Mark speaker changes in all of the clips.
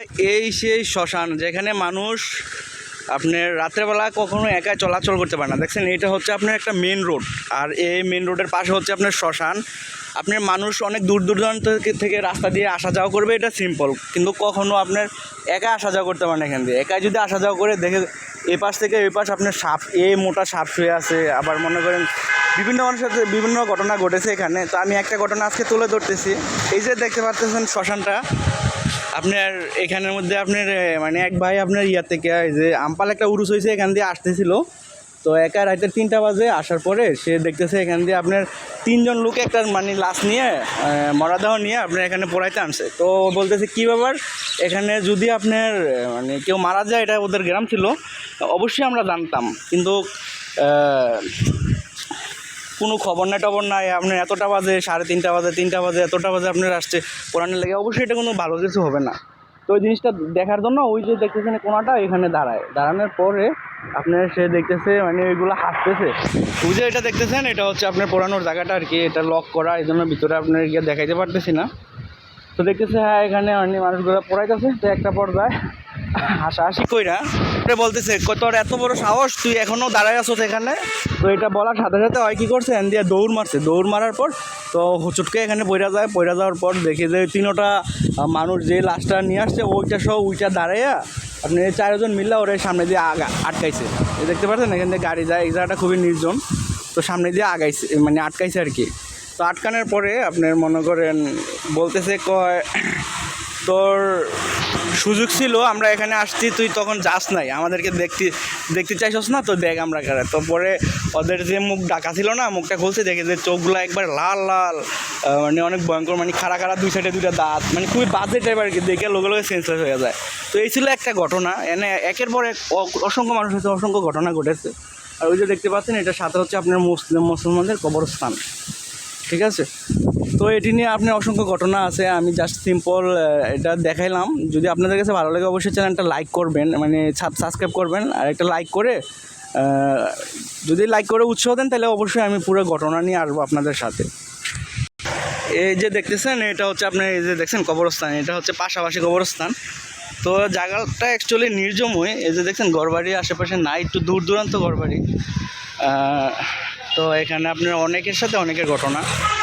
Speaker 1: এই সেই শ্মশান যেখানে মানুষ আপনার রাত্রেবেলা কখনো একা চলাচল করতে পারে না। দেখছেন, এটা হচ্ছে আপনার একটা মেন রোড, আর এই মেন রোডের পাশে হচ্ছে আপনার শ্মশান। আপনার মানুষ অনেক দূর দূরান্ত থেকে রাস্তা দিয়ে আসা যাওয়া করবে, এটা সিম্পল, কিন্তু কখনো আপনার একা আসা যাওয়া করতে পারে না। এখান দিয়ে একা যদি আসা যাওয়া করে দেখে এ পাশ থেকে ওই পাশ আপনার সাপ, মোটা সাপ শুয়ে আছে। আবার মনে করেন বিভিন্ন মানুষের সাথে বিভিন্ন ঘটনা ঘটেছে এখানে। তো আমি একটা ঘটনা আজকে তুলে ধরতেছি। এই যে দেখতে পাচ্ছেন শ্মশানটা, আপনার এখানের মধ্যে আপনার মানে এক ভাই আপনার ইয়ার থেকে এই যে আমপাল একটা উরুস হয়েছে, এখান দিয়ে আসতেছিল। তো একা রাতের 3টা বাজে আসার পরে সে দেখতেছে এখান দিয়ে আপনার 3জন লোক একটা মানে লাশ নিয়ে মরাদেহ নিয়ে আপনার এখানে পোড়াইতে আনছে। তো বলতেছে কী ব্যাপার, এখানে যদি আপনার মানে কেউ মারা যায়, এটা ওদের গ্রাম ছিল, অবশ্যই আমরা জানতাম, কিন্তু কোনো খবর নাই টবর নাই। আপনার এতটা বাজে, 3:30 বাজে, 3টা বাজে, এতটা বাজে আপনার আসছে পোড়ানোর লেগে, অবশ্যই এটা কোনো ভালো কিছু হবে না। তো ওই জিনিসটা দেখার জন্য ওই যে দেখতেছেন কোনাটা, এখানে দাঁড়ানোর পরে আপনার সে দেখতেছে মানে ওইগুলো হাসতেছে। ওই যে এটা দেখতেছেন, এটা হচ্ছে আপনার পোড়ানোর জায়গাটা আর কি, এটা লক করা, এই জন্য ভিতরে আপনার গিয়ে দেখাইতে পারতেছি না। তো দেখতেছে হ্যাঁ এখানে অনেক মানুষগুলো পড়াইতেছে। তো একটা পর্যায়ে হাসাহাসি কইরা বলতেছে, তোর এত বড় সাহস, তুই এখনও দাঁড়ায় আসছ এখানে? তো এটা বলার সাথে সাথে হয় কী করছে, এন দিয়ে দৌড় মারছে। দৌড় মারার পর তো হুচুটকে এখানে পড়ে যাওয়ার পর দেখে যে 3টা মানুষ যে লাশটা নিয়ে আসছে ওইটা সহ ওইটা দাঁড়াইয়া আপনি 4জন মিললে ওরা সামনে দিয়ে আটকাইছে। দেখতে পাচ্ছেন এখান থেকে গাড়ি যায়, এই জায়গাটা খুবই নির্জন। তো সামনে দিয়ে আগাইছে মানে আটকাইছে আর কি। তো আটকানোর পরে আপনার মনে করেন বলতেছে, কয় তোর সুযোগ ছিল, আমরা এখানে আসছি, তুই তখন যাস নাই, আমাদেরকে দেখতে চাইছস না, তো দেখ আমরা কারা। তো পরে ওদের যে মুখ ডাকা ছিল না, মুখটা খুলছে, দেখে যে চোখগুলো একবার লাল লাল, মানে অনেক ভয়ঙ্কর, মানে খাড়া খাড়া, 2 সাইডে 2টা দাঁত, মানে খুবই বাজে টাইপ আর কি, দেখে লোকে সেন্সলেস হয়ে যায়। তো এই ছিল একটা ঘটনা। এনে একের পর এক অসংখ্য মানুষ হয়েছে, অসংখ্য ঘটনা ঘটেছে। আর ওই যে দেখতে পাচ্ছেন, এটার সাথে হচ্ছে আপনার মুসলমানদের কবরস্থান, ঠিক আছে। তো এটি নিয়ে আপনার অসংখ্য ঘটনা আছে, আমি জাস্ট সিম্পল এটা দেখাইলাম। যদি আপনাদের কাছে ভালো লাগে অবশ্যই চ্যানেলটা লাইক করবেন, মানে সাবস্ক্রাইব করবেন, আর একটা লাইক করে যদি লাইক করে উৎসাহ দেন, তাহলে অবশ্যই আমি পুরো ঘটনা নিয়ে আসবো আপনাদের সাথে। এই যে দেখতেছেন, এটা হচ্ছে আপনার এই যে দেখছেন কবরস্থান, এটা হচ্ছে পাশাপাশি কবরস্থান। তো জায়গাটা অ্যাকচুয়ালি নির্জমই। এই যে দেখছেন ঘরবাড়ি আশেপাশে নাই, একটু দূর দূরান্ত ঘরবাড়ি। তো এখানে আপনার অনেকের সাথে অনেকের ঘটনা,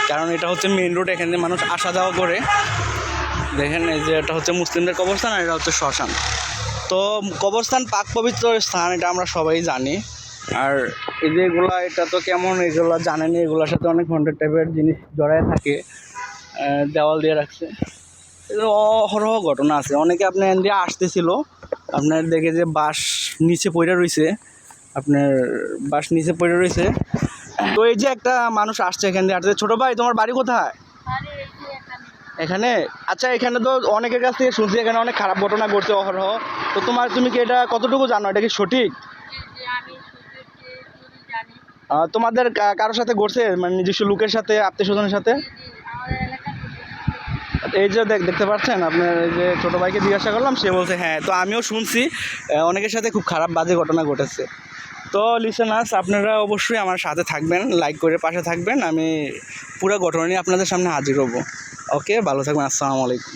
Speaker 1: কারণ এটা হচ্ছে মেন রোড, এখানে মানুষ আসা যাওয়া করে। দেখেন এই যে এটা হচ্ছে মুসলিমদের কবরস্থান, আর এটা হচ্ছে শ্মশান। তো কবরস্থান পাক পবিত্র স্থান, এটা আমরা সবাই জানি। আর এই যে এগুলা, এটা তো কেমন, এগুলো জানেনি, এগুলোর সাথে অনেক হন্টেড টাইপের জিনিস জড়ায় থাকে, দেওয়াল দিয়ে রাখছে। অহরহ ঘটনা আছে। অনেকে আপনার এখান দিয়ে আসতেছিল, আপনার দেখে যে বাঁশ নিচে পড়ে রয়েছে, আপনার বাঁশ নিচে পড়ে রয়েছে। তো এই যে একটা মানুষ আসছে এখান দিয়ে আসছে। ছোটো ভাই, তোমার বাড়ি কোথায়? এখানে? আচ্ছা, এখানে তো অনেকের কাছ থেকে শুনছি এখানে অনেক খারাপ ঘটনা ঘটছে অহরহ। তো তুমি কি এটা কতটুকু জানো, এটা কি সঠিক? তোমাদের কারোর সাথে ঘটছে, মানে নিজস্ব লোকের সাথে, আত্মীয় স্বজনের সাথে? এই যে দেখতে পাচ্ছেন আপনার, এই যে ছোটো ভাইকে জিজ্ঞাসা করলাম, সে বলছে হ্যাঁ। তো আমিও শুনছি অনেকের সাথে খুব খারাপ বাজে ঘটনা ঘটেছে। তো লিসেনার্স, আপনারা অবশ্যই আমার সাথে থাকবেন, লাইক করে পাশে থাকবেন। আমি পুরো ঘটনা নিয়ে আপনাদের সামনে হাজির হব। ওকে, ভালো থাকবেন। আসসালামু আলাইকুম।